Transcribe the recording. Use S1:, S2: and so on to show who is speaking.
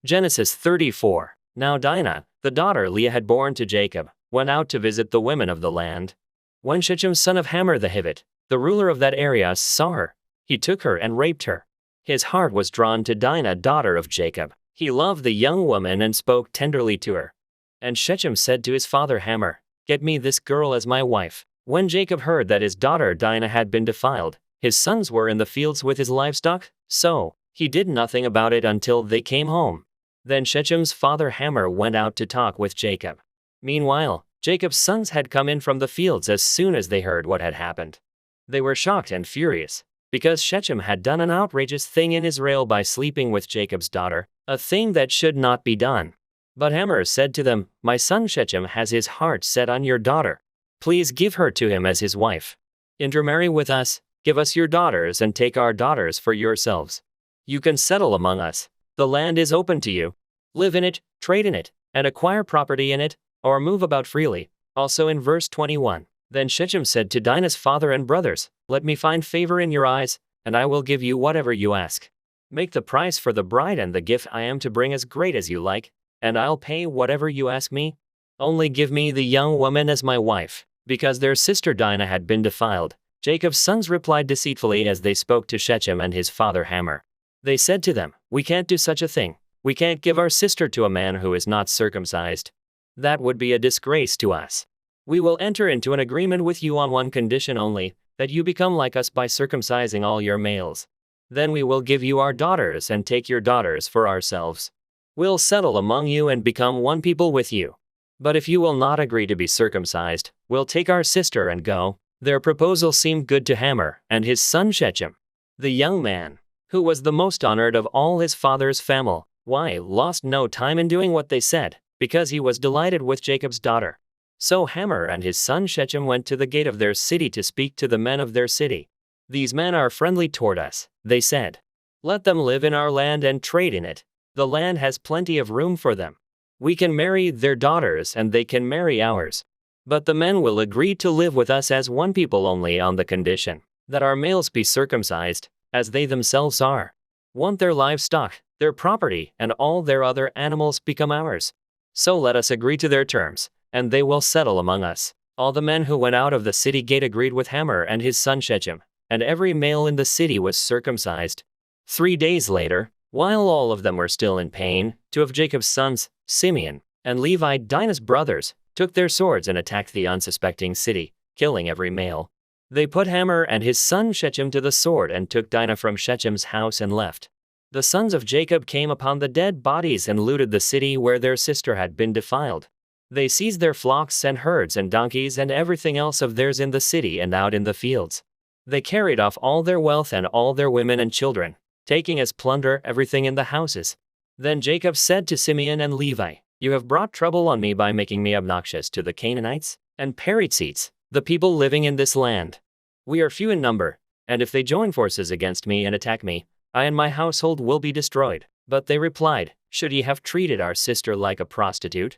S1: Genesis 34. Now Dinah, the daughter Leah had borne to Jacob, went out to visit the women of the land. When Shechem son of Hamor the Hivite, the ruler of that area, saw her, he took her and raped her. His heart was drawn to Dinah daughter of Jacob. He loved the young woman and spoke tenderly to her. And Shechem said to his father Hamor, "Get me this girl as my wife." When Jacob heard that his daughter Dinah had been defiled, his sons were in the fields with his livestock, so he did nothing about it until they came home. Then Shechem's father Hamor went out to talk with Jacob. Meanwhile, Jacob's sons had come in from the fields as soon as they heard what had happened. They were shocked and furious, because Shechem had done an outrageous thing in Israel by sleeping with Jacob's daughter, a thing that should not be done. But Hamor said to them, "My son Shechem has his heart set on your daughter. Please give her to him as his wife. Intermarry with us, give us your daughters and take our daughters for yourselves. You can settle among us. The land is open to you. Live in it, trade in it, and acquire property in it, or move about freely." Also in verse 21. Then Shechem said to Dinah's father and brothers, "Let me find favor in your eyes, and I will give you whatever you ask. Make the price for the bride and the gift I am to bring as great as you like, and I'll pay whatever you ask me. Only give me the young woman as my wife." Because their sister Dinah had been defiled, Jacob's sons replied deceitfully as they spoke to Shechem and his father Hamor. They said to them, "We can't do such a thing. We can't give our sister to a man who is not circumcised. That would be a disgrace to us. We will enter into an agreement with you on one condition only, that you become like us by circumcising all your males. Then we will give you our daughters and take your daughters for ourselves. We'll settle among you and become one people with you. But if you will not agree to be circumcised, we'll take our sister and go." Their proposal seemed good to Hamor and his son Shechem. The young man, who was the most honored of all his father's family, lost no time in doing what they said, because he was delighted with Jacob's daughter. So Hamor and his son Shechem went to the gate of their city to speak to the men of their city. "These men are friendly toward us," they said. "Let them live in our land and trade in it. The land has plenty of room for them. We can marry their daughters and they can marry ours. But the men will agree to live with us as one people only on the condition that our males be circumcised, as they themselves are. Want their livestock, their property, and all their other animals become ours. So let us agree to their terms, and they will settle among us." All the men who went out of the city gate agreed with Hamor and his son Shechem, and every male in the city was circumcised. 3 days later, while all of them were still in pain, 2 of Jacob's sons, Simeon and Levi, Dinah's brothers, took their swords and attacked the unsuspecting city, killing every male. They put Hamor and his son Shechem to the sword and took Dinah from Shechem's house and left. The sons of Jacob came upon the dead bodies and looted the city where their sister had been defiled. They seized their flocks and herds and donkeys and everything else of theirs in the city and out in the fields. They carried off all their wealth and all their women and children, taking as plunder everything in the houses. Then Jacob said to Simeon and Levi, "You have brought trouble on me by making me obnoxious to the Canaanites and Perizzites, the people living in this land. We are few in number, and if they join forces against me and attack me, I and my household will be destroyed." But they replied, "Should ye have treated our sister like a prostitute?